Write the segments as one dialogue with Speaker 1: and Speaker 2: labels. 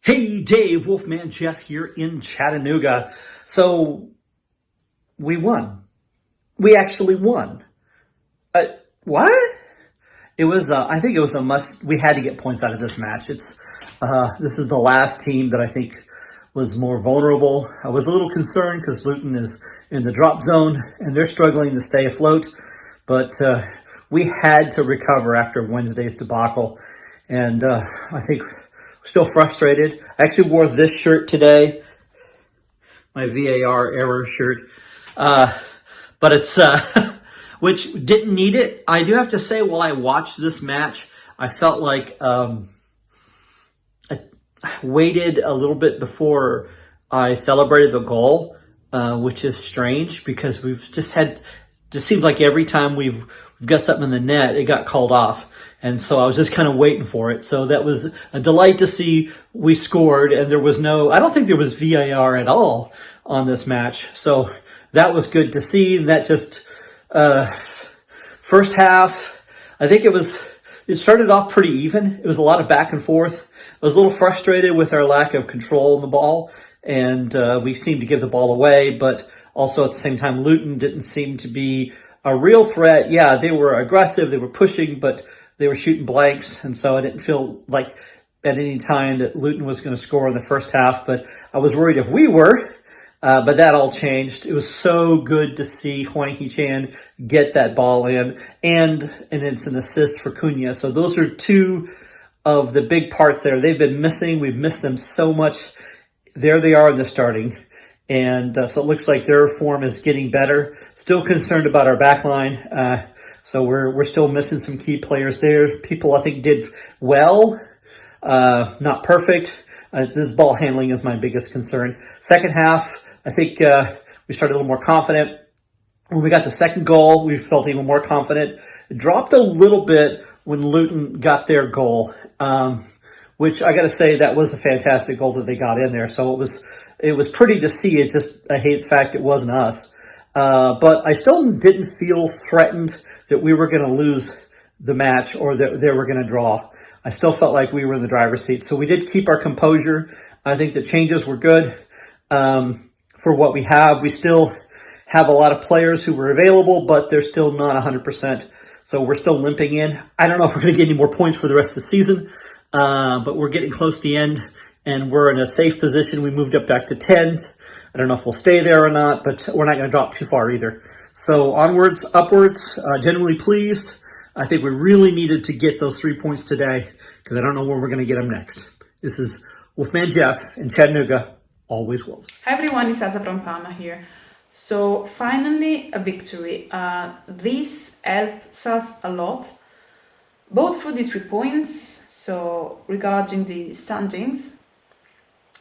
Speaker 1: Hey, Dave, Wolfman Jeff here in Chattanooga. So, we won. We actually won. What? It was, I think it was a must. We had to get points out of this match. This is the last team that I think was more vulnerable. I was a little concerned because Luton is in the drop zone and they're struggling to stay afloat. But we had to recover after Wednesday's debacle. And I think still frustrated. I actually wore this shirt today, my VAR error shirt, but it's which didn't need it. I do have to say, while I watched this match, I felt like I waited a little bit before I celebrated the goal, which is strange because we've just seems like every time we've got something in the net, it got called off. And so I was just kind of waiting for it. So that was a delight to see we scored, and I don't think there was VAR at all on this match. So that was good to see. That just, first half, I think it started off pretty even. It was a lot of back and forth. I was a little frustrated with our lack of control in the ball, and we seemed to give the ball away, but also at the same time, Luton didn't seem to be a real threat. Yeah, they were aggressive, they were pushing, but they were shooting blanks, and so I didn't feel like at any time that Luton was going to score in the first half, but I was worried if we were, but that all changed. It was so good to see Hee-Chan get that ball in, and it's an assist for Cunha. So those are two of the big parts there. They've been missing. We've missed them so much. There they are in the starting, and so it looks like their form is getting better. Still concerned about our back line. So we're still missing some key players there. People I think did well, not perfect. This ball handling is my biggest concern. Second half, I think we started a little more confident. When we got the second goal, we felt even more confident. It dropped a little bit when Luton got their goal, which I got to say that was a fantastic goal that they got in there. So it was pretty to see. It's just I hate the fact it wasn't us, but I still didn't feel threatened that we were going to lose the match or that they were going to draw. I still felt like we were in the driver's seat. So we did keep our composure. I think the changes were good for what we have. We still have a lot of players who were available, but they're still not 100%. So we're still limping in. I don't know if we're going to get any more points for the rest of the season, but we're getting close to the end, and we're in a safe position. We moved up back to 10th. I don't know if we'll stay there or not, but we're not going to drop too far either. So onwards, upwards, generally pleased. I think we really needed to get those 3 points today because I don't know where we're going to get them next. This is Wolfman Jeff in Chattanooga, always Wolves.
Speaker 2: Hi everyone, it's Asa from Parma here. So finally a victory. This helps us a lot, both for the 3 points. So regarding the standings,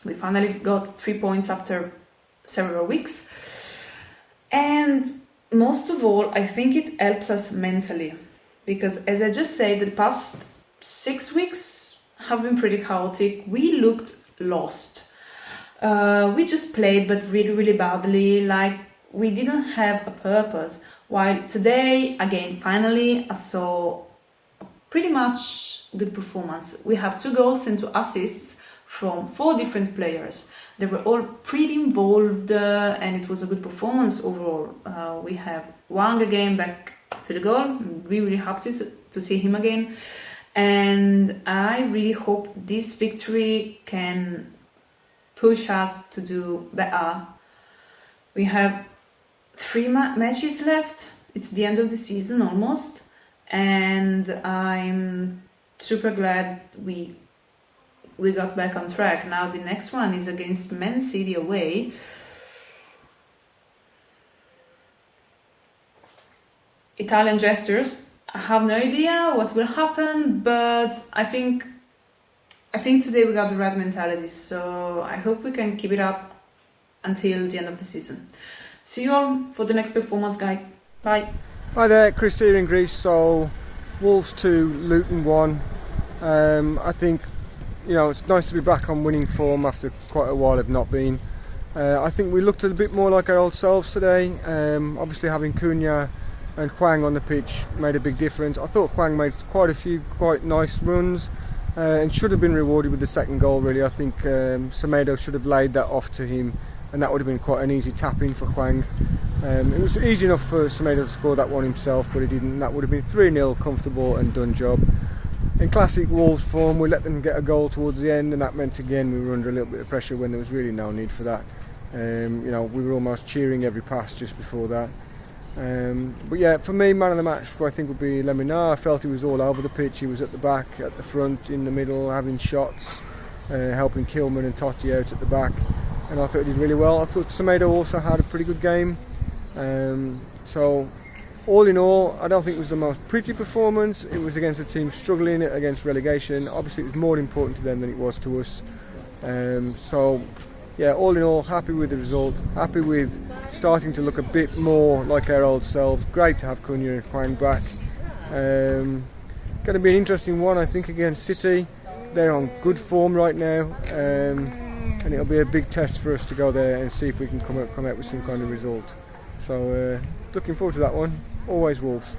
Speaker 2: we finally got 3 points after several weeks. And most of all, I think it helps us mentally, because as I just said, the past 6 weeks have been pretty chaotic. We looked lost. We just played, but really, really badly, like we didn't have a purpose. While today, again, finally, I saw pretty much good performance. We have 2 goals and 2 assists from 4 different players. They were all pretty involved, and it was a good performance overall. We have Wang again back to the goal. I'm really, really happy to see him again. And I really hope this victory can push us to do better. We have 3 matches left. It's the end of the season almost. And I'm super glad we got back on track. Now the next one is against Man City away. Italian gestures. I have no idea what will happen, but I think today we got the right mentality. So I hope we can keep it up until the end of the season. See you all for the next performance, guys. Bye.
Speaker 3: Hi there, Chris here in Greece. So Wolves 2, Luton 1. I think, you know, it's nice to be back on winning form after quite a while of not been. I think we looked a bit more like our old selves today. Obviously having Cunha and Hwang on the pitch made a big difference. I thought Hwang made quite a few quite nice runs. and should have been rewarded with the second goal. Really, I think Semedo should have laid that off to him, and that would have been quite an easy tap in for Hwang. It was easy enough for Semedo to score that one himself, but he didn't. That would have been 3-0, comfortable and done job. In classic Wolves form, we let them get a goal towards the end, and that meant again we were under a little bit of pressure when there was really no need for that. You know, we were almost cheering every pass just before that. But yeah, for me, man of the match I think would be Lemina. I felt he was all over the pitch. He was at the back, at the front, in the middle, having shots, helping Kilman and Totti out at the back, and I thought he did really well. I thought Semedo also had a pretty good game. So all in all, I don't think it was the most pretty performance. It was against a team struggling against relegation. Obviously it was more important to them than it was to us. So yeah, all in all, happy with the result, happy with starting to look a bit more like our old selves. Great to have Cunha and Hwang back. Going to be an interesting one, I think, against City. They're on good form right now, and it'll be a big test for us to go there and see if we can come out with some kind of result. So looking forward to that one. Always Wolves.